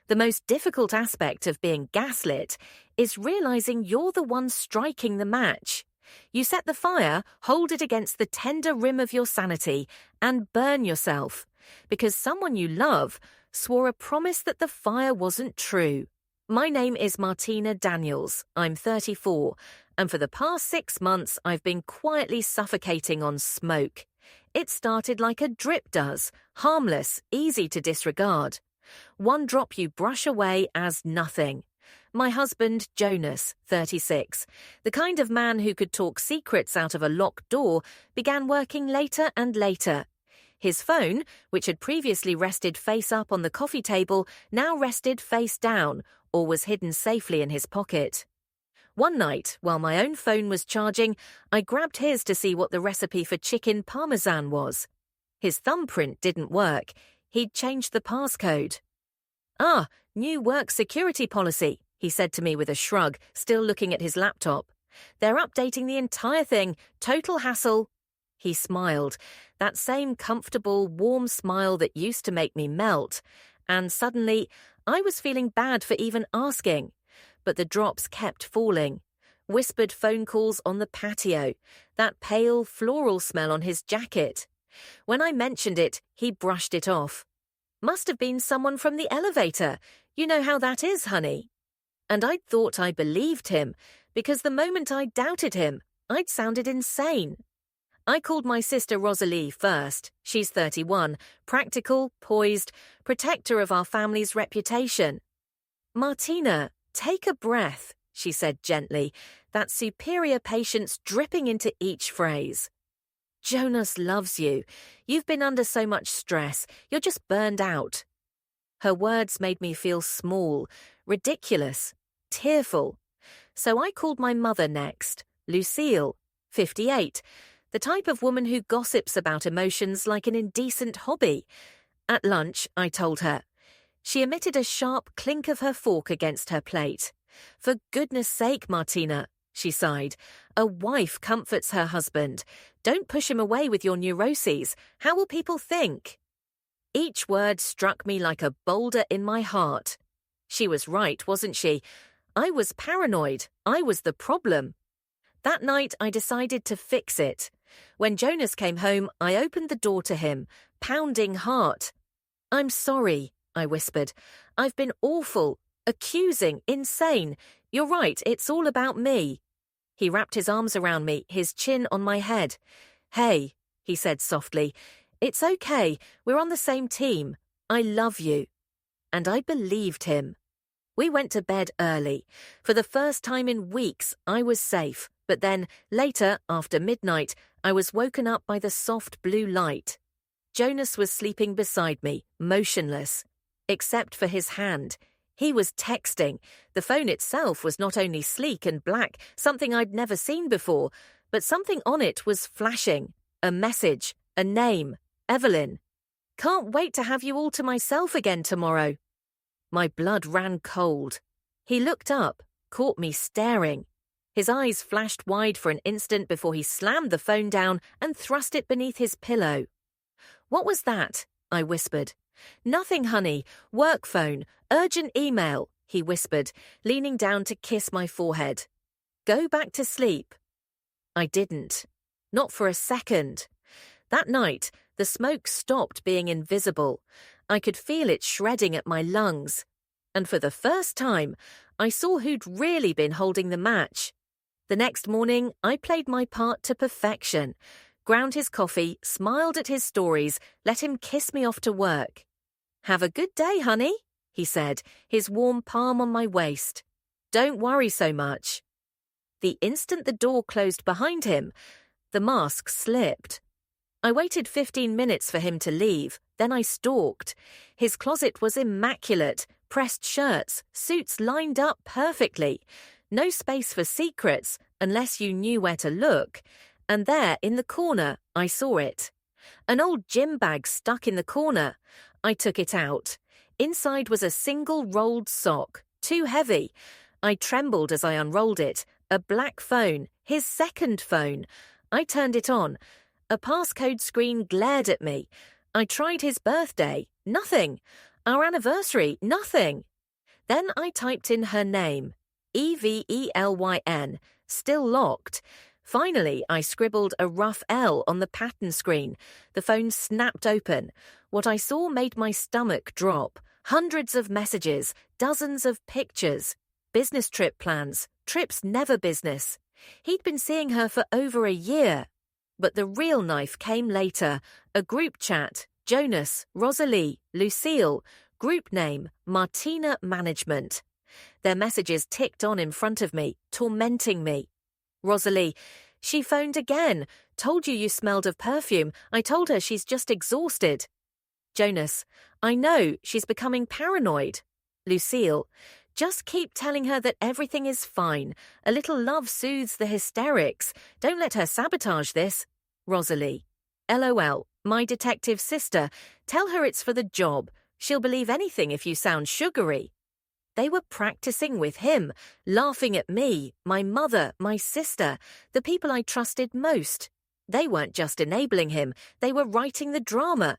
The most difficult aspect of being gaslit is realizing you're the one striking the match. You set the fire, hold it against the tender rim of your sanity, and burn yourself, because someone you love swore a promise that the fire wasn't true. My name is Martina Daniels. I'm 34, and for the past 6 months I've been quietly suffocating on smoke. It started like a drip does, harmless, easy to disregard. One drop you brush away as nothing. My husband, Jonas, 36, the kind of man who could talk secrets out of a locked door, began working later and later. His phone, which had previously rested face up on the coffee table, now rested face down, or was hidden safely in his pocket. One night, while my own phone was charging, I grabbed his to see what the recipe for chicken parmesan was. His thumbprint didn't work. He'd changed the passcode. "Ah, new work security policy," he said to me with a shrug, still looking at his laptop. "They're updating the entire thing. Total hassle." He smiled, that same comfortable, warm smile that used to make me melt. And suddenly, I was feeling bad for even asking. But the drops kept falling. Whispered phone calls on the patio, that pale, floral smell on his jacket. When I mentioned it, he brushed it off. "Must have been someone from the elevator. You know how that is, honey." And I'd thought I believed him, because the moment I doubted him, I'd sounded insane. I called my sister Rosalie first. She's 31, practical, poised, protector of our family's reputation. "Martina, take a breath," she said gently, that superior patience dripping into each phrase. "Jonas loves you. You've been under so much stress. You're just burned out." Her words made me feel small, ridiculous, tearful. So I called my mother next, Lucille, 58, the type of woman who gossips about emotions like an indecent hobby. At lunch, I told her. She emitted a sharp clink of her fork against her plate. "For goodness sake, Martina," she sighed. "A wife comforts her husband. Don't push him away with your neuroses. How will people think?" Each word struck me like a boulder in my heart. She was right, wasn't she? I was paranoid. I was the problem. That night, I decided to fix it. When Jonas came home, I opened the door to him, pounding heart. "I'm sorry," I whispered. "I've been awful, accusing, insane. You're right, it's all about me." He wrapped his arms around me, his chin on my head. "Hey," he said softly, "it's okay. We're on the same team. I love you." And I believed him. We went to bed early. For the first time in weeks, I was safe. But then, later, after midnight, I was woken up by the soft blue light. Jonas was sleeping beside me, motionless. Except for his hand. He was texting. The phone itself was not only sleek and black, something I'd never seen before, but something on it was flashing. A message, a name, Evelyn. "Can't wait to have you all to myself again tomorrow." My blood ran cold. He looked up, caught me staring. His eyes flashed wide for an instant before he slammed the phone down and thrust it beneath his pillow. "What was that?" I whispered. "Nothing, honey. Work phone. Urgent email," he whispered, leaning down to kiss my forehead. "Go back to sleep." I didn't. Not for a second. That night, the smoke stopped being invisible. I could feel it shredding at my lungs. And for the first time, I saw who'd really been holding the match. The next morning, I played my part to perfection. Ground his coffee, smiled at his stories, let him kiss me off to work. "Have a good day, honey," he said, his warm palm on my waist. "Don't worry so much." The instant the door closed behind him, the mask slipped. I waited 15 minutes for him to leave, then I stalked. His closet was immaculate, pressed shirts, suits lined up perfectly. No space for secrets, unless you knew where to look. And there, in the corner, I saw it. An old gym bag stuck in the corner. I took it out. Inside was a single rolled sock, too heavy. I trembled as I unrolled it. A black phone, his second phone. I turned it on. A passcode screen glared at me. I tried his birthday. Nothing. Our anniversary. Nothing. Then I typed in her name, Evelyn, still locked. Finally, I scribbled a rough L on the pattern screen. The phone snapped open. What I saw made my stomach drop. Hundreds of messages, dozens of pictures. Business trip plans, trips never business. He'd been seeing her for over a year. But the real knife came later. A group chat, Jonas, Rosalie, Lucille, group name, Martina Management. Their messages ticked on in front of me, tormenting me. Rosalie, she phoned again. Told you smelled of perfume. I told her she's just exhausted. Jonas, I know, she's becoming paranoid. Lucille, just keep telling her that everything is fine. A little love soothes the hysterics. Don't let her sabotage this. Rosalie, LOL, my detective sister. Tell her it's for the job. She'll believe anything if you sound sugary. They were practicing with him, laughing at me, my mother, my sister, the people I trusted most. They weren't just enabling him, they were writing the drama.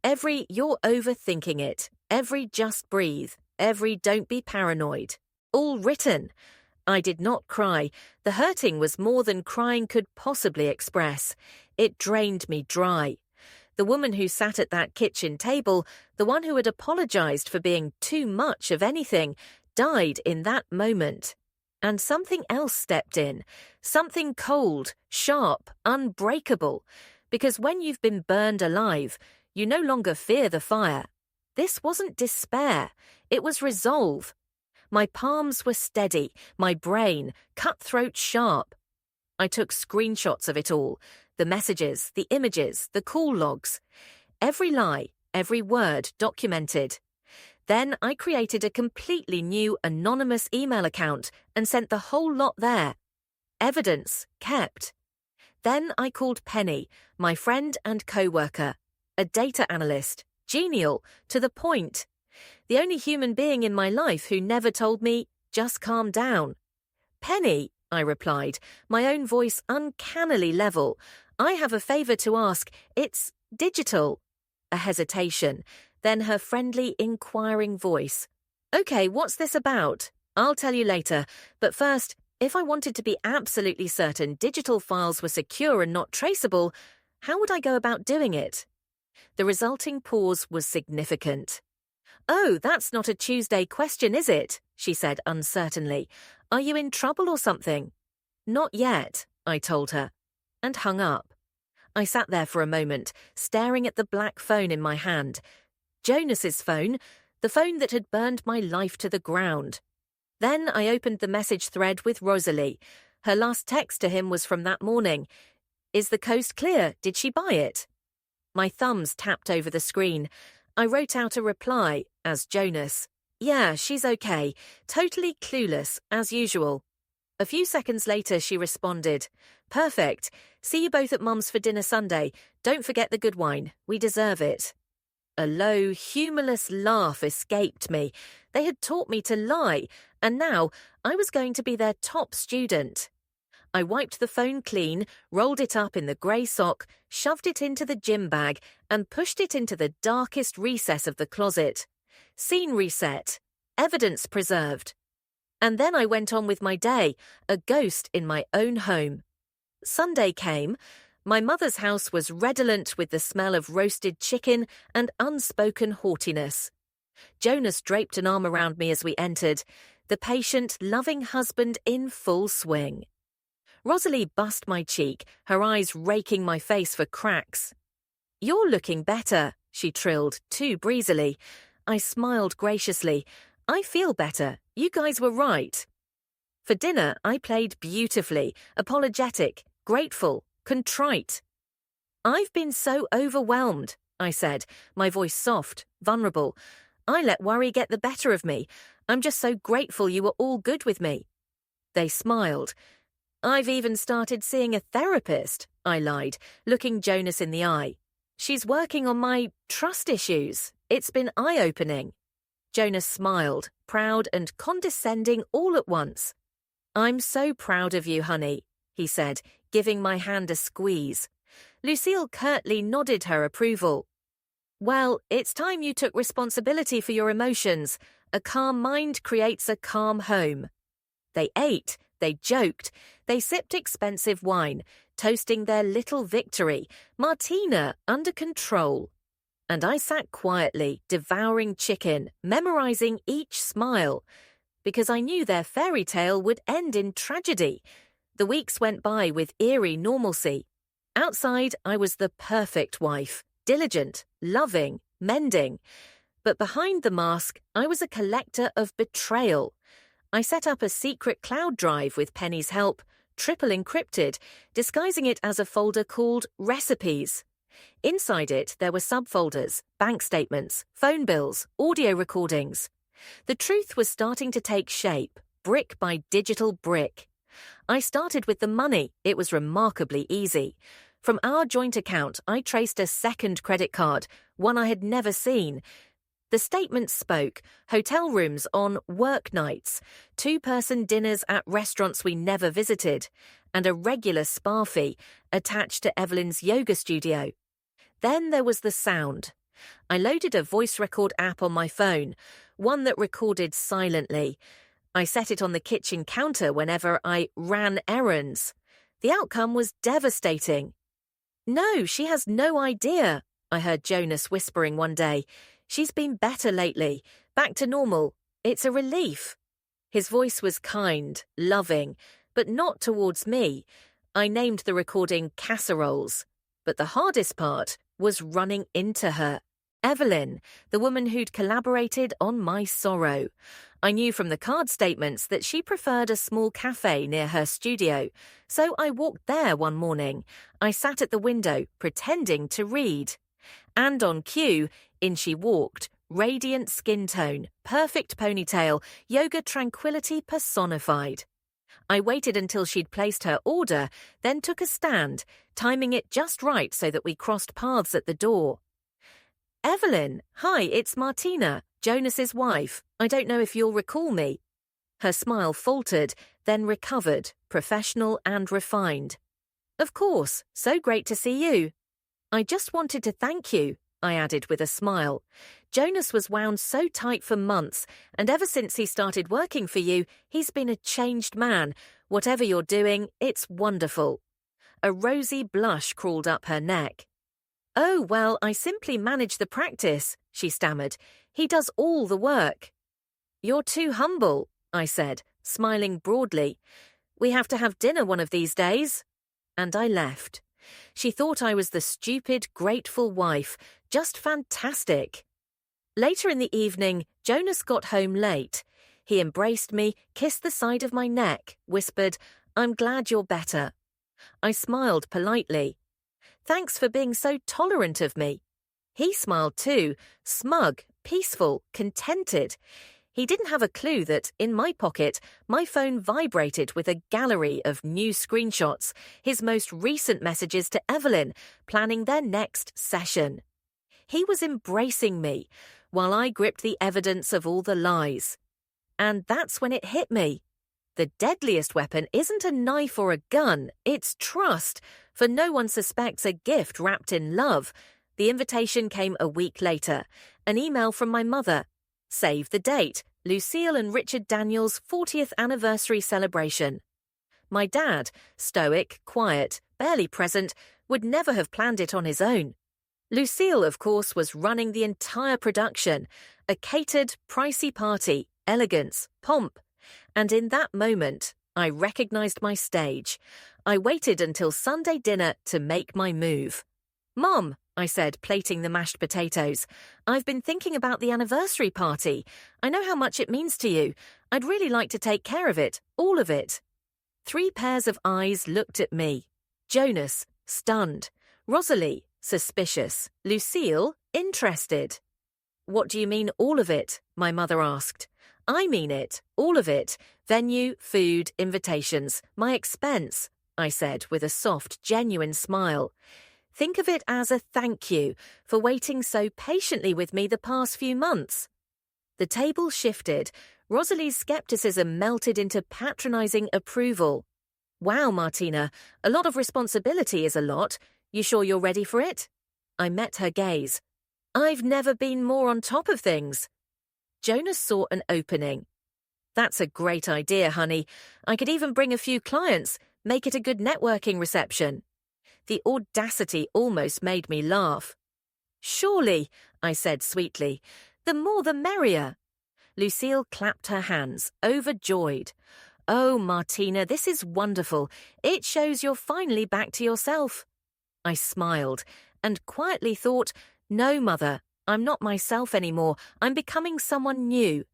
Every "you're overthinking it," every "just breathe," every "don't be paranoid." All written. I did not cry. The hurting was more than crying could possibly express. It drained me dry. The woman who sat at that kitchen table, the one who had apologized for being too much of anything, died in that moment. And something else stepped in. Something cold, sharp, unbreakable. Because when you've been burned alive, you no longer fear the fire. This wasn't despair. It was resolve. My palms were steady, my brain, cutthroat sharp. I took screenshots of it all. The messages, the images, the call logs. Every lie, every word documented. Then I created a completely new anonymous email account and sent the whole lot there. Evidence kept. Then I called Penny, my friend and co-worker, a data analyst, genial, to the point. The only human being in my life who never told me, just calm down. Penny, I replied, my own voice uncannily level. I have a favor to ask. It's digital. A hesitation, then her friendly, inquiring voice. Okay, what's this about? I'll tell you later, but first, if I wanted to be absolutely certain digital files were secure and not traceable, how would I go about doing it? The resulting pause was significant. Oh, that's not a Tuesday question, is it? She said uncertainly. Are you in trouble or something? Not yet, I told her, and hung up. I sat there for a moment, staring at the black phone in my hand. Jonas's phone, the phone that had burned my life to the ground. Then I opened the message thread with Rosalie. Her last text to him was from that morning. Is the coast clear? Did she buy it? My thumbs tapped over the screen. I wrote out a reply, as Jonas. Yeah, she's okay. Totally clueless, as usual. A few seconds later, she responded. Perfect. See you both at Mum's for dinner Sunday. Don't forget the good wine. We deserve it. A low, humorless laugh escaped me. They had taught me to lie, and now I was going to be their top student. I wiped the phone clean, rolled it up in the grey sock, shoved it into the gym bag, and pushed it into the darkest recess of the closet. Scene reset. Evidence preserved. And then I went on with my day, a ghost in my own home. Sunday came. My mother's house was redolent with the smell of roasted chicken and unspoken haughtiness. Jonas draped an arm around me as we entered, the patient, loving husband in full swing. Rosalie bussed my cheek, her eyes raking my face for cracks. You're looking better, she trilled, too breezily. I smiled graciously. I feel better. You guys were right. For dinner, I played beautifully, apologetic, grateful, contrite. I've been so overwhelmed, I said, my voice soft, vulnerable. I let worry get the better of me. I'm just so grateful you were all good with me. They smiled. I've even started seeing a therapist, I lied, looking Jonas in the eye. She's working on my trust issues. It's been eye-opening. Jonas smiled, proud and condescending all at once. I'm so proud of you, honey, he said, giving my hand a squeeze. Lucille curtly nodded her approval. Well, it's time you took responsibility for your emotions. A calm mind creates a calm home. They ate, they joked, they sipped expensive wine, toasting their little victory, Martina under control. And I sat quietly, devouring chicken, memorizing each smile, because I knew their fairy tale would end in tragedy. The weeks went by with eerie normalcy. Outside, I was the perfect wife, diligent, loving, mending. But behind the mask, I was a collector of betrayal. I set up a secret cloud drive with Penny's help, triple encrypted, disguising it as a folder called Recipes. Inside it, there were subfolders, bank statements, phone bills, audio recordings. The truth was starting to take shape, brick by digital brick. I started with the money. It was remarkably easy. From our joint account, I traced a second credit card, one I had never seen. The statement spoke: hotel rooms on work nights, two-person dinners at restaurants we never visited, and a regular spa fee attached to Evelyn's yoga studio. Then there was the sound. I loaded a voice record app on my phone, one that recorded silently. I set it on the kitchen counter whenever I ran errands. The outcome was devastating. "No, she has no idea," I heard Jonas whispering one day. "She's been better lately, back to normal. It's a relief." His voice was kind, loving, but not towards me. I named the recording Casseroles. But the hardest part was running into her. Evelyn, the woman who'd collaborated on my sorrow. I knew from the card statements that she preferred a small cafe near her studio, so I walked there one morning. I sat at the window, pretending to read. And on cue, in she walked, radiant skin tone, perfect ponytail, yoga tranquility personified. I waited until she'd placed her order, then took a stand, timing it just right so that we crossed paths at the door. "Evelyn, hi, it's Martina, Jonas's wife. I don't know if you'll recall me." Her smile faltered, then recovered, professional and refined. "Of course, so great to see you." "I just wanted to thank you," I added with a smile. "Jonas was wound so tight for months, and ever since he started working for you, he's been a changed man. Whatever you're doing, it's wonderful." A rosy blush crawled up her neck. "Oh, well, I simply manage the practice," she stammered. "He does all the work." "You're too humble," I said, smiling broadly. "We have to have dinner one of these days." And I left. She thought I was the stupid, grateful wife, just fantastic. Later in the evening, Jonas got home late. He embraced me, kissed the side of my neck, whispered, "I'm glad you're better." I smiled politely. "Thanks for being so tolerant of me." He smiled too, smug, peaceful, contented. He didn't have a clue that, in my pocket, my phone vibrated with a gallery of new screenshots, his most recent messages to Evelyn, planning their next session. He was embracing me, while I gripped the evidence of all the lies. And that's when it hit me. The deadliest weapon isn't a knife or a gun, it's trust, for no one suspects a gift wrapped in love. The invitation came a week later, an email from my mother. Save the date, Lucille and Richard Daniels' 40th anniversary celebration. My dad, stoic, quiet, barely present, would never have planned it on his own. Lucille, of course, was running the entire production, a catered, pricey party, elegance, pomp. And in that moment, I recognized my stage. I waited until Sunday dinner to make my move. "Mom," I said, plating the mashed potatoes, "I've been thinking about the anniversary party. I know how much it means to you. I'd really like to take care of it, all of it." 3 pairs of eyes looked at me. Jonas, stunned. Rosalie, suspicious. Lucille, interested. "What do you mean, all of it?" my mother asked. "I mean it, all of it. Venue, food, invitations, my expense," I said with a soft, genuine smile. "Think of it as a thank you for waiting so patiently with me the past few months." The table shifted. Rosalie's skepticism melted into patronizing approval. "Wow, Martina, a lot of responsibility is a lot. You sure you're ready for it?" I met her gaze. "I've never been more on top of things." Jonas saw an opening. "That's a great idea, honey. I could even bring a few clients, make it a good networking reception." The audacity almost made me laugh. "Surely," I said sweetly, "the more the merrier." Lucille clapped her hands, overjoyed. "Oh, Martina, this is wonderful. It shows you're finally back to yourself." I smiled and quietly thought, "No, Mother, I'm not myself anymore. I'm becoming someone new.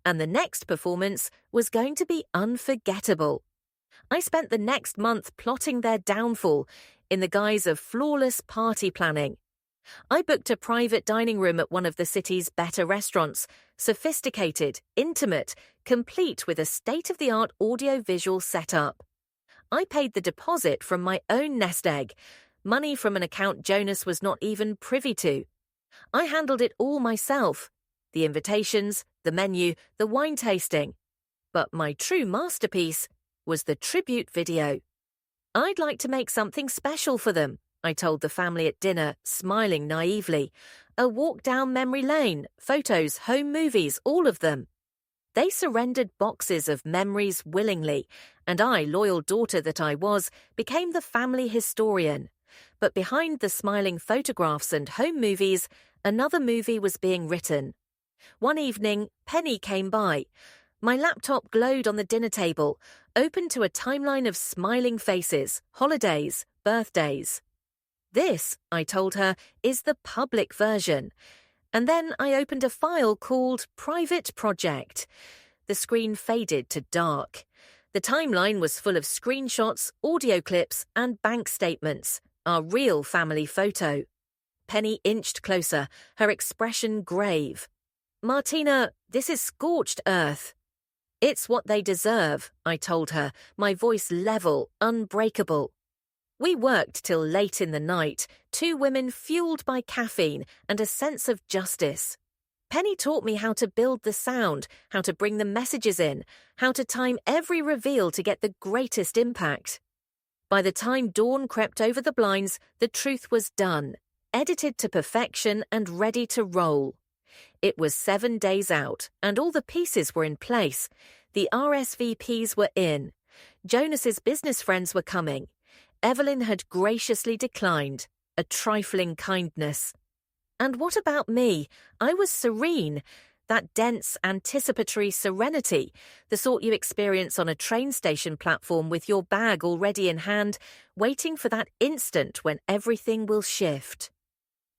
And the next performance was going to be unforgettable." I spent the next month plotting their downfall in the guise of flawless party planning. I booked a private dining room at one of the city's better restaurants, sophisticated, intimate, complete with a state-of-the-art audio-visual setup. I paid the deposit from my own nest egg, money from an account Jonas was not even privy to. I handled it all myself, the invitations, the menu, the wine tasting. But my true masterpiece was the tribute video. "I'd like to make something special for them," I told the family at dinner, smiling naively. "A walk down memory lane, photos, home movies, all of them." They surrendered boxes of memories willingly, and I, loyal daughter that I was, became the family historian. But behind the smiling photographs and home movies, another movie was being written. One evening, Penny came by. My laptop glowed on the dinner table, open to a timeline of smiling faces, holidays, birthdays. "This," I told her, "is the public version." And then I opened a file called Private Project. The screen faded to dark. The timeline was full of screenshots, audio clips, and bank statements, our real family photo. Penny inched closer, her expression grave. "Martina, this is scorched earth." "It's what they deserve," I told her, my voice level, unbreakable. We worked till late in the night, two women fueled by caffeine and a sense of justice. Penny taught me how to build the sound, how to bring the messages in, how to time every reveal to get the greatest impact. By the time dawn crept over the blinds, the truth was done, edited to perfection and ready to roll. It was 7 days out, and all the pieces were in place. The RSVPs were in. Jonas's business friends were coming. Evelyn had graciously declined, a trifling kindness. And what about me? I was serene, that dense, anticipatory serenity, the sort you experience on a train station platform with your bag already in hand, waiting for that instant when everything will shift.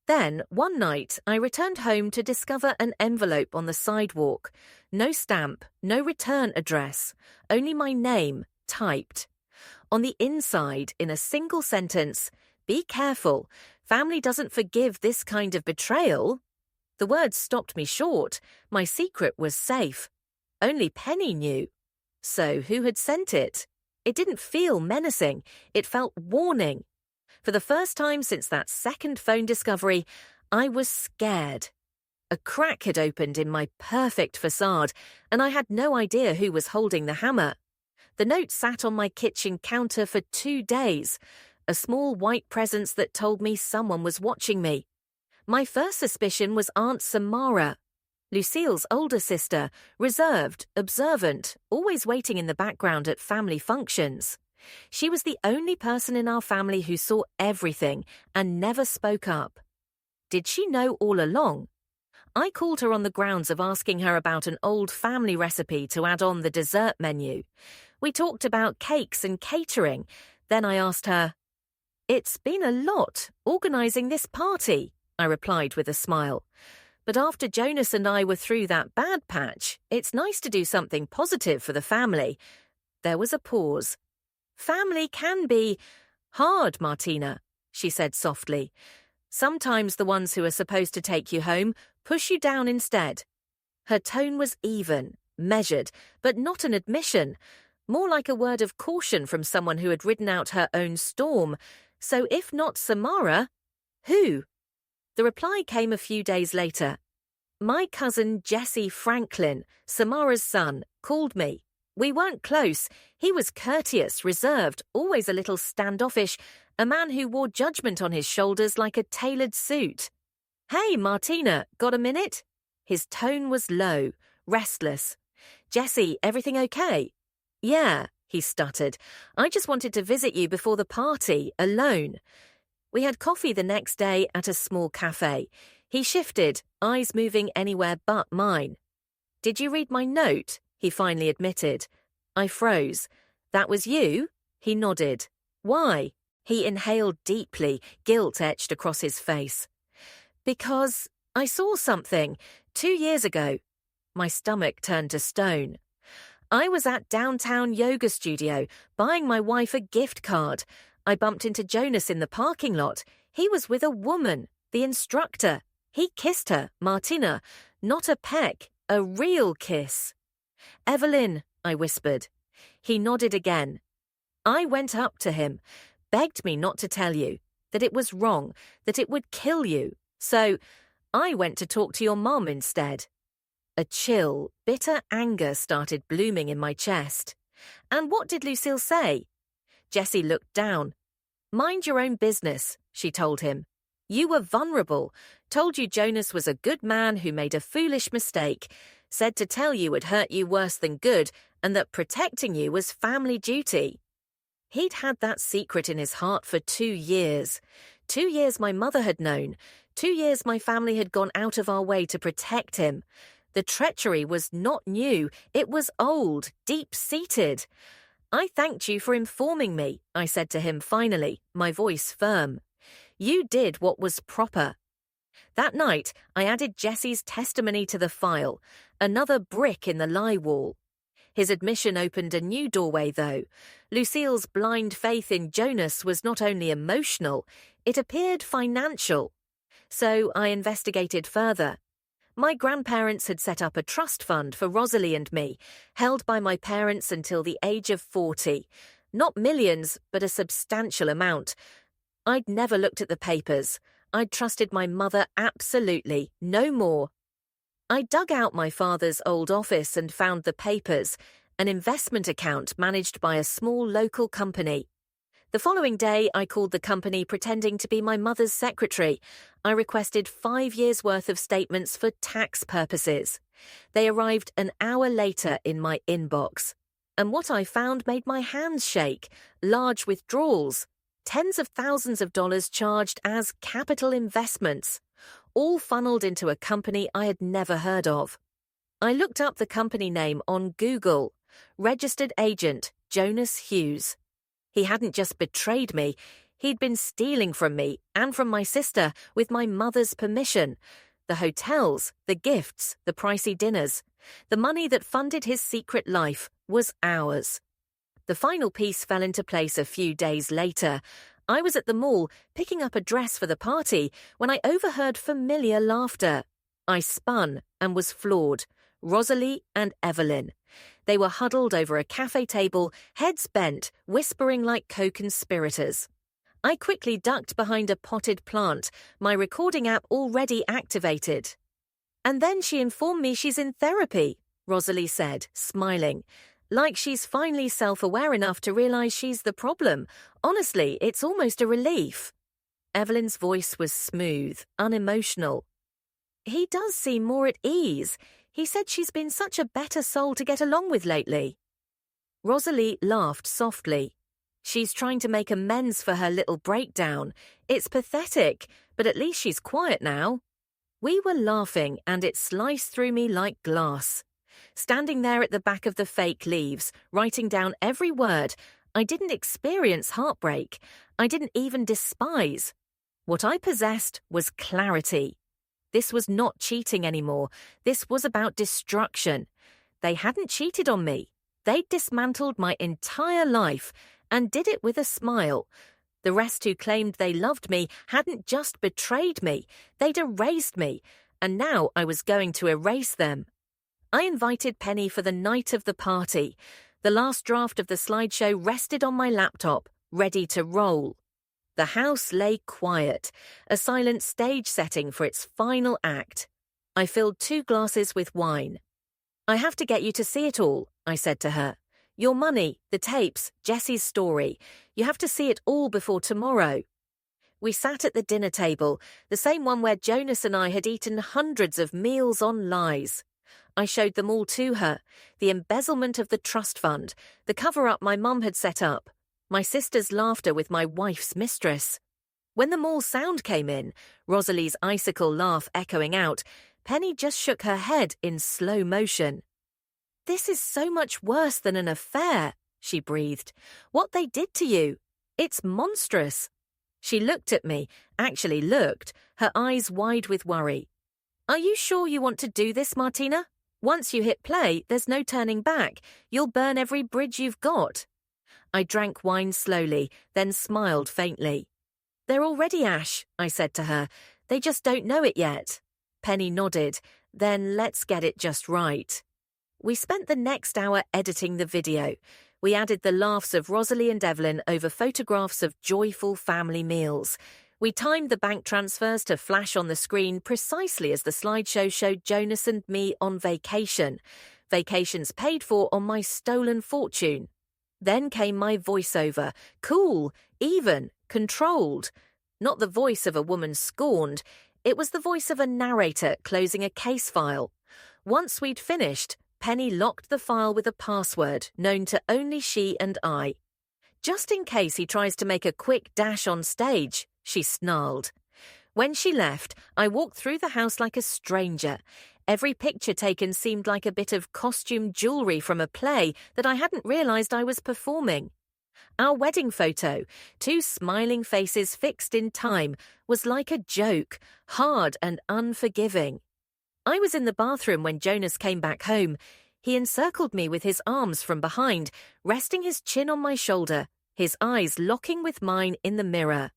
Then, one night, I returned home to discover an envelope on the sidewalk. No stamp, no return address, only my name, typed. On the inside, in a single sentence, "Be careful, family doesn't forgive this kind of betrayal." The words stopped me short. My secret was safe. Only Penny knew. So who had sent it? It didn't feel menacing. It felt warning. For the first time since that second phone discovery, I was scared. A crack had opened in my perfect facade, and I had no idea who was holding the hammer. The note sat on my kitchen counter for 2 days, a small white presence that told me someone was watching me. My first suspicion was Aunt Samara, Lucille's older sister, reserved, observant, always waiting in the background at family functions. She was the only person in our family who saw everything and never spoke up. Did she know all along? I called her on the grounds of asking her about an old family recipe to add on the dessert menu. We talked about cakes and catering. Then I asked her, "It's been a lot, organising this party," I replied with a smile. "But after Jonas and I were through that bad patch, it's nice to do something positive for the family." There was a pause. "Family can be hard, Martina," she said softly. "Sometimes the ones who are supposed to take you home push you down instead." Her tone was even, measured, but not an admission, more like a word of caution from someone who had ridden out her own storm. So if not Samara, who? The reply came a few days later. "My cousin Jesse Franklin, Samara's son, called me. We weren't close. He was courteous, reserved, always a little standoffish, a man who wore judgment on his shoulders like a tailored suit. Hey, Martina, got a minute?" His tone was low, restless. "Jessie, everything okay?" "Yeah," he stuttered. "I just wanted to visit you before the party, alone." We had coffee the next day at a small cafe. He shifted, eyes moving anywhere but mine. "Did you read my note?" he finally admitted. I froze. "That was you?" He nodded. "Why?" He inhaled deeply, guilt etched across his face. "Because I saw something 2 years ago." My stomach turned to stone. "I was at downtown yoga studio, buying my wife a gift card. I bumped into Jonas in the parking lot. He was with a woman, the instructor. He kissed her, Martina. Not a peck, a real kiss." "Evelyn," I whispered. He nodded again. I went up to him, begged me not to tell you, that it was wrong, that it would kill you. So I went to talk to your mom instead. A chill, bitter anger started blooming in my chest. "And what did Lucille say?" Jessie looked down. "Mind your own business," she told him. "You were vulnerable, told you Jonas was a good man who made a foolish mistake, said to tell you would hurt you worse than good, and that protecting you was family duty." He'd had that secret in his heart for 2 years. 2 years my mother had known. 2 years my family had gone out of our way to protect him. The treachery was not new, it was old, deep-seated. "I thanked you for informing me," I said to him finally, my voice firm. "You did what was proper." That night, I added Jessie's testimony to the file, another brick in the lie wall. His admission opened a new doorway, though. Lucille's blind faith in Jonas was not only emotional, it appeared financial. So I investigated further. My grandparents had set up a trust fund for Rosalie and me, held by my parents until the age of 40. Not millions, but a substantial amount. I'd never looked at the papers. I'd trusted my mother absolutely, no more. I dug out my father's old office and found the papers, an investment account managed by a small local company. The following day, I called the company pretending to be my mother's secretary. I requested 5 years' worth of statements for tax purposes. They arrived an hour later in my inbox. And what I found made my hands shake. Large withdrawals. Tens of thousands of dollars charged as capital investments. All funneled into a company I had never heard of. I looked up the company name on Google. Registered agent, Jonas Hughes. He hadn't just betrayed me, he'd been stealing from me and from my sister with my mother's permission. The hotels, the gifts, the pricey dinners, the money that funded his secret life was ours. The final piece fell into place a few days later. I was at the mall picking up a dress for the party when I overheard familiar laughter. I spun and was floored. Rosalie and Evelyn. They were huddled over a cafe table, heads bent, whispering like co-conspirators. I quickly ducked behind a potted plant, my recording app already activated. "And then she informed me she's in therapy," Rosalie said, smiling. "Like she's finally self-aware enough to realize she's the problem. Honestly, it's almost a relief." Evelyn's voice was smooth, unemotional. "He does seem more at ease. He said she's been such a better soul to get along with lately." Rosalie laughed softly. "She's trying to make amends for her little breakdown. It's pathetic, but at least she's quiet now." We were laughing, and it sliced through me like glass. Standing there at the back of the fake leaves, writing down every word, I didn't experience heartbreak. I didn't even despise. What I possessed was clarity. This was not cheating anymore. This was about destruction. They hadn't cheated on me. They'd dismantled my entire life and did it with a smile. The rest who claimed they loved me hadn't just betrayed me. They'd erased me, and now I was going to erase them. I invited Penny for the night of the party. The last draft of the slideshow rested on my laptop, ready to roll. The house lay quiet, a silent stage setting for its final act. I filled 2 glasses with wine. "I have to get you to see it all," I said to her. "Your money, the tapes, Jessie's story. You have to see it all before tomorrow." We sat at the dinner table, the same one where Jonas and I had eaten hundreds of meals on lies. I showed them all to her. The embezzlement of the trust fund, the cover-up my mum had set up, my sister's laughter with my wife's mistress. When the mall sound came in, Rosalie's icicle laugh echoing out, Penny just shook her head in slow motion. "This is so much worse than an affair," she breathed. "What they did to you. It's monstrous." She looked at me, actually looked, her eyes wide with worry. "Are you sure you want to do this, Martina? Once you hit play, there's no turning back. You'll burn every bridge you've got." I drank wine slowly, then smiled faintly. "They're already ash," I said to her. "They just don't know it yet." Penny nodded. "Then let's get it just right." We spent the next hour editing the video. We added the laughs of Rosalie and Evelyn over photographs of joyful family meals. We timed the bank transfers to flash on the screen precisely as the slideshow showed Jonas and me on vacation. Vacations paid for on my stolen fortune. Then came my voiceover. Cool, even, controlled. Not the voice of a woman scorned. It was the voice of a narrator closing a case file. Once we'd finished, Penny locked the file with a password known to only she and I. "Just in case he tries to make a quick dash on stage," she snarled. When she left, I walked through the house like a stranger. Every picture taken seemed like a bit of costume jewelry from a play that I hadn't realized I was performing. Our wedding photo, 2 smiling faces fixed in time, was like a joke, hard and unforgiving. I was in the bathroom when Jonas came back home. He encircled me with his arms from behind, resting his chin on my shoulder, his eyes locking with mine in the mirror.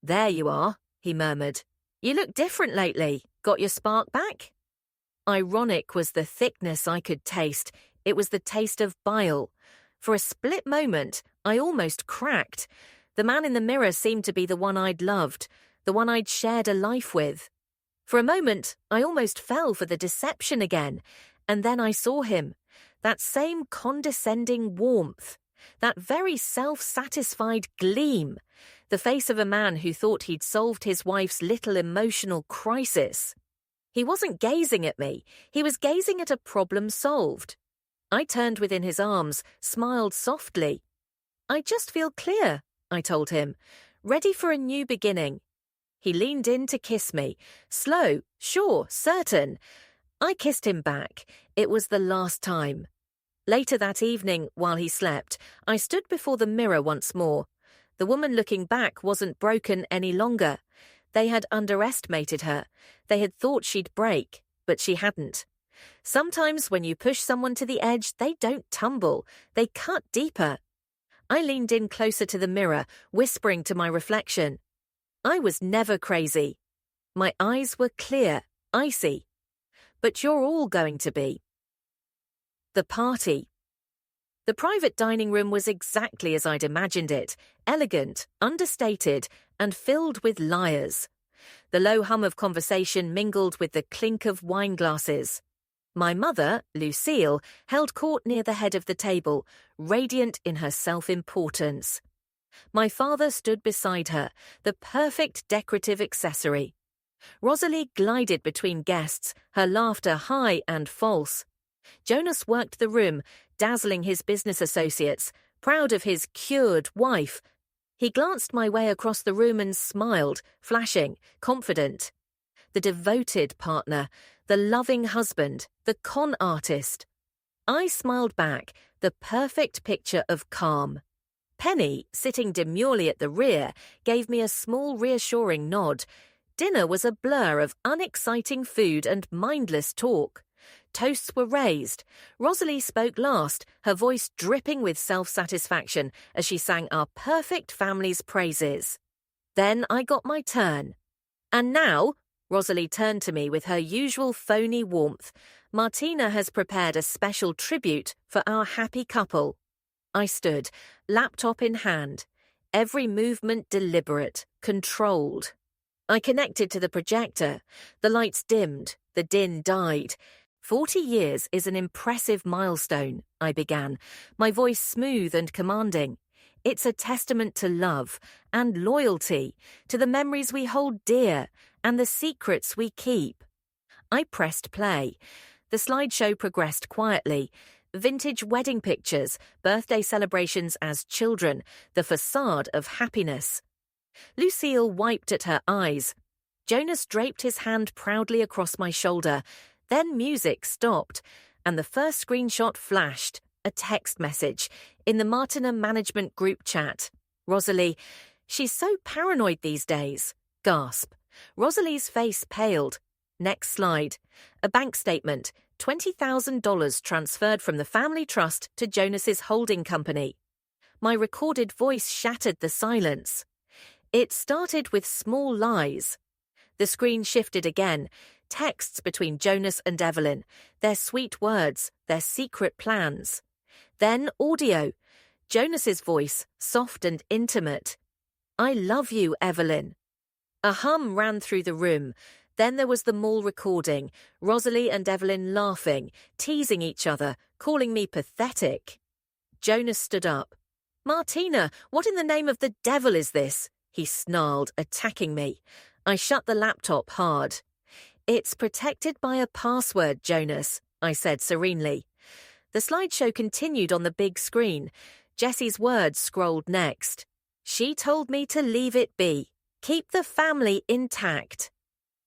"There you are," he murmured. "You look different lately. Got your spark back?" Ironic was the thickness I could taste. It was the taste of bile. For a split moment, I almost cracked. The man in the mirror seemed to be the one I'd loved, the one I'd shared a life with. For a moment, I almost fell for the deception again, and then I saw him. That same condescending warmth, that very self-satisfied gleam, the face of a man who thought he'd solved his wife's little emotional crisis. He wasn't gazing at me, he was gazing at a problem solved. I turned within his arms, smiled softly. "I just feel clear," I told him, "ready for a new beginning." He leaned in to kiss me. Slow, sure, certain. I kissed him back. It was the last time. Later that evening, while he slept, I stood before the mirror once more. The woman looking back wasn't broken any longer. They had underestimated her. They had thought she'd break, but she hadn't. Sometimes when you push someone to the edge, they don't tumble. They cut deeper. I leaned in closer to the mirror, whispering to my reflection. I was never crazy. My eyes were clear, icy. But you're all going to be. The party. The private dining room was exactly as I'd imagined it, elegant, understated, and filled with liars. The low hum of conversation mingled with the clink of wine glasses. My mother, Lucille, held court near the head of the table, radiant in her self-importance. My father stood beside her, the perfect decorative accessory. Rosalie glided between guests, her laughter high and false. Jonas worked the room, dazzling his business associates, proud of his cured wife. He glanced my way across the room and smiled, flashing, confident. The devoted partner, the loving husband, the con artist. I smiled back, the perfect picture of calm. Penny, sitting demurely at the rear, gave me a small reassuring nod. Dinner was a blur of unexciting food and mindless talk. Toasts were raised. Rosalie spoke last, her voice dripping with self-satisfaction as she sang our perfect family's praises. Then I got my turn. "And now," Rosalie turned to me with her usual phony warmth, "Martina has prepared a special tribute for our happy couple." I stood, laptop in hand, every movement deliberate, controlled. I connected to the projector. The lights dimmed, the din died. 40 years is an impressive milestone, I began, my voice smooth and commanding. It's a testament to love and loyalty, to the memories we hold dear and the secrets we keep. I pressed play. The slideshow progressed quietly. Vintage wedding pictures, birthday celebrations as children, the facade of happiness. Lucille wiped at her eyes. Jonas draped his hand proudly across my shoulder. Then music stopped, and the first screenshot flashed, a text message, in the Martina Management Group chat. Rosalie, she's so paranoid these days. Gasp. Rosalie's face paled. Next slide. A bank statement, $20,000 transferred from the family trust to Jonas's holding company. My recorded voice shattered the silence. It started with small lies. The screen shifted again. Texts between Jonas and Evelyn, their sweet words, their secret plans. Then audio. Jonas's voice, soft and intimate. I love you, Evelyn. A hum ran through the room. Then there was the mall recording, Rosalie and Evelyn laughing, teasing each other, calling me pathetic. Jonas stood up. Martina, what in the name of the devil is this? He snarled, attacking me. I shut the laptop hard. It's protected by a password, Jonas, I said serenely. The slideshow continued on the big screen. Jessie's words scrolled next. She told me to leave it be. Keep the family intact.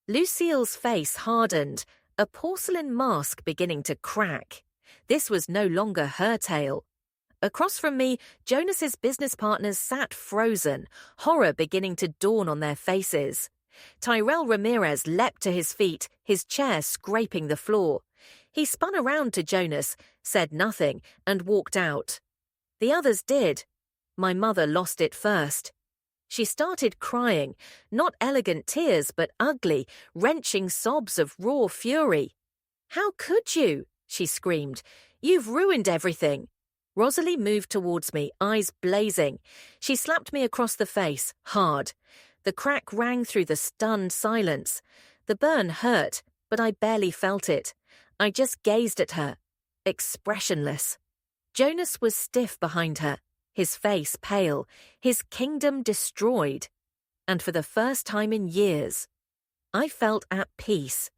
Lucille's face hardened, a porcelain mask beginning to crack. This was no longer her tale. Across from me, Jonas's business partners sat frozen, horror beginning to dawn on their faces. Tyrell Ramirez leapt to his feet, his chair scraping the floor. He spun around to Jonas, said nothing, and walked out. The others did. My mother lost it first. She started crying, not elegant tears, but ugly, wrenching sobs of raw fury. How could you? She screamed. You've ruined everything. Rosalie moved towards me, eyes blazing. She slapped me across the face, hard. The crack rang through the stunned silence. The burn hurt, but I barely felt it. I just gazed at her, expressionless. Jonas was stiff behind her, his face pale, his kingdom destroyed. And for the first time in years, I felt at peace.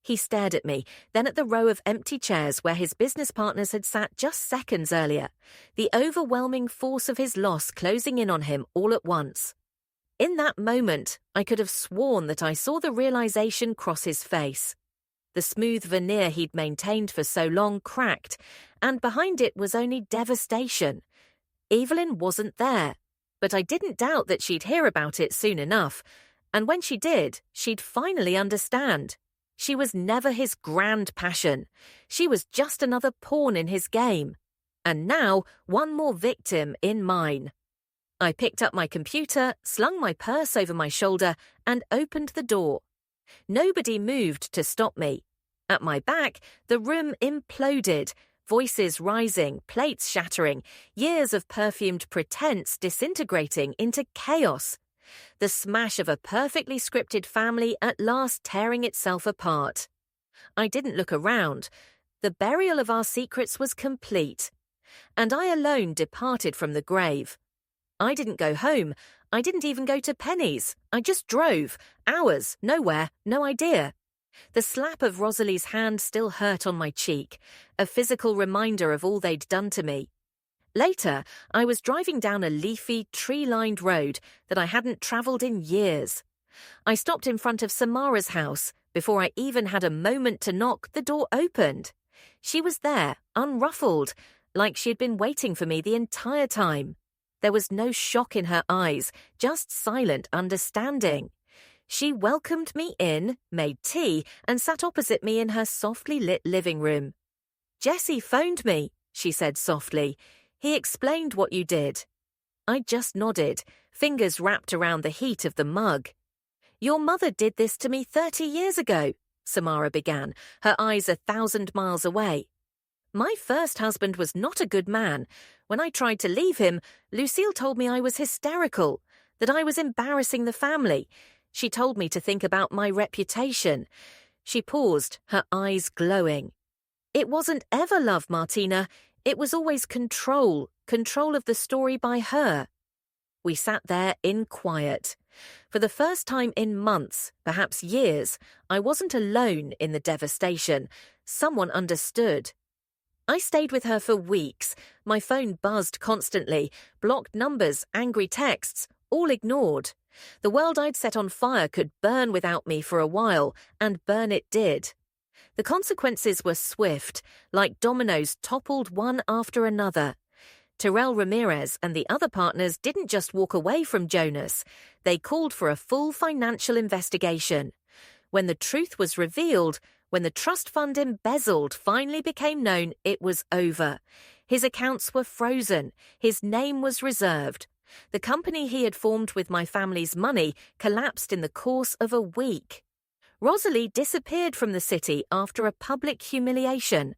He stared at me, then at the row of empty chairs where his business partners had sat just seconds earlier, the overwhelming force of his loss closing in on him all at once. In that moment, I could have sworn that I saw the realization cross his face. The smooth veneer he'd maintained for so long cracked, and behind it was only devastation. Evelyn wasn't there, but I didn't doubt that she'd hear about it soon enough, and when she did, she'd finally understand. She was never his grand passion. She was just another pawn in his game. And now, one more victim in mine. I picked up my computer, slung my purse over my shoulder, and opened the door. Nobody moved to stop me. At my back, the room imploded, voices rising, plates shattering, years of perfumed pretense disintegrating into chaos. The smash of a perfectly scripted family at last tearing itself apart. I didn't look around. The burial of our secrets was complete. And I alone departed from the grave. I didn't go home. I didn't even go to Penny's. I just drove. Hours, nowhere, no idea. The slap of Rosalie's hand still hurt on my cheek, a physical reminder of all they'd done to me. Later, I was driving down a leafy, tree-lined road that I hadn't travelled in years. I stopped in front of Samara's house. Before I even had a moment to knock, the door opened. She was there, unruffled, like she had been waiting for me the entire time. There was no shock in her eyes, just silent understanding. She welcomed me in, made tea, and sat opposite me in her softly lit living room. "Jessie phoned me," she said softly. "He explained what you did." I just nodded, fingers wrapped around the heat of the mug. "Your mother did this to me 30 years ago," Samara began, her eyes 1,000 miles away. "My first husband was not a good man. When I tried to leave him, Lucille told me I was hysterical, that I was embarrassing the family. She told me to think about my reputation." She paused, her eyes glowing. "It wasn't ever love, Martina. It was always control of the story by her." We sat there in quiet. For the first time in months, perhaps years, I wasn't alone in the devastation. Someone understood. I stayed with her for weeks. My phone buzzed constantly, blocked numbers, angry texts, all ignored. The world I'd set on fire could burn without me for a while, and burn it did. The consequences were swift, like dominoes toppled one after another. Terrell Ramirez and the other partners didn't just walk away from Jonas. They called for a full financial investigation. When the truth was revealed, when the trust fund embezzled finally became known, it was over. His accounts were frozen. His name was reserved. The company he had formed with my family's money collapsed in the course of a week. Rosalie disappeared from the city after a public humiliation.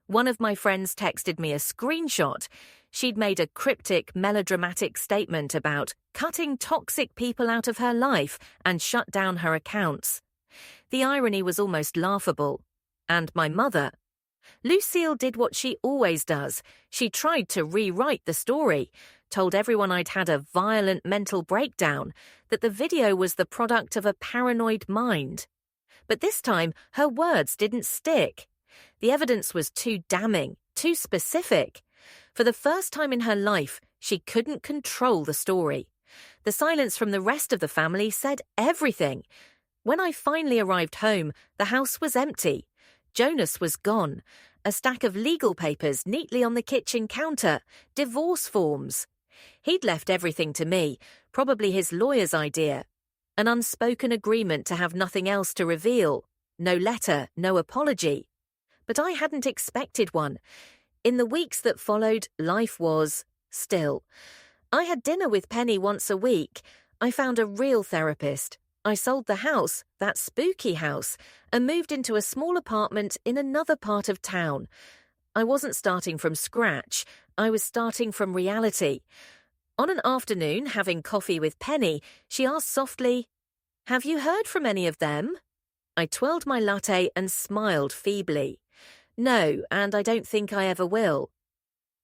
One of my friends texted me a screenshot. She'd made a cryptic, melodramatic statement about cutting toxic people out of her life and shut down her accounts. The irony was almost laughable. And my mother. Lucille did what she always does. She tried to rewrite the story, told everyone I'd had a violent mental breakdown, that the video was the product of a paranoid mind. But this time, her words didn't stick. The evidence was too damning, too specific. For the first time in her life, she couldn't control the story. The silence from the rest of the family said everything. When I finally arrived home, the house was empty. Jonas was gone. A stack of legal papers neatly on the kitchen counter. Divorce forms. He'd left everything to me, probably his lawyer's idea. An unspoken agreement to have nothing else to reveal. No letter, no apology. But I hadn't expected one. In the weeks that followed, life was still. I had dinner with Penny once a week. I found a real therapist. I sold the house, that spooky house, and moved into a small apartment in another part of town. I wasn't starting from scratch. I was starting from reality. On an afternoon, having coffee with Penny, she asked softly, "Have you heard from any of them?" I twirled my latte and smiled feebly. "No, and I don't think I ever will."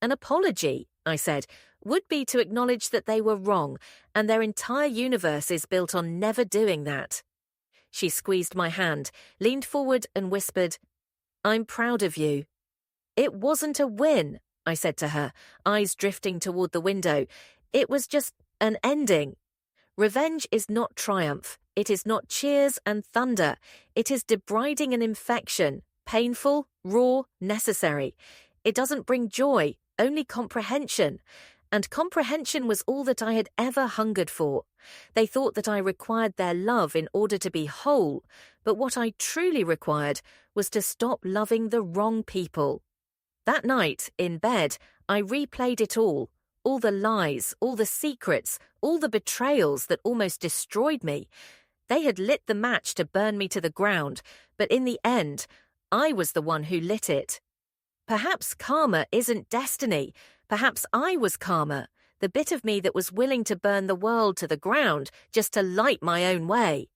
"An apology," I said, "would be to acknowledge that they were wrong, and their entire universe is built on never doing that." She squeezed my hand, leaned forward and whispered, "I'm proud of you." "It wasn't a win," I said to her, eyes drifting toward the window. "It was just an ending. Revenge is not triumph. It is not cheers and thunder. It is debriding an infection, painful, raw, necessary. It doesn't bring joy, only comprehension. And comprehension was all that I had ever hungered for. They thought that I required their love in order to be whole, but what I truly required was to stop loving the wrong people. That night, in bed, I replayed it all the lies, all the secrets, all the betrayals that almost destroyed me. They had lit the match to burn me to the ground, but in the end, I was the one who lit it. Perhaps karma isn't destiny. Perhaps I was karma, the bit of me that was willing to burn the world to the ground just to light my own way.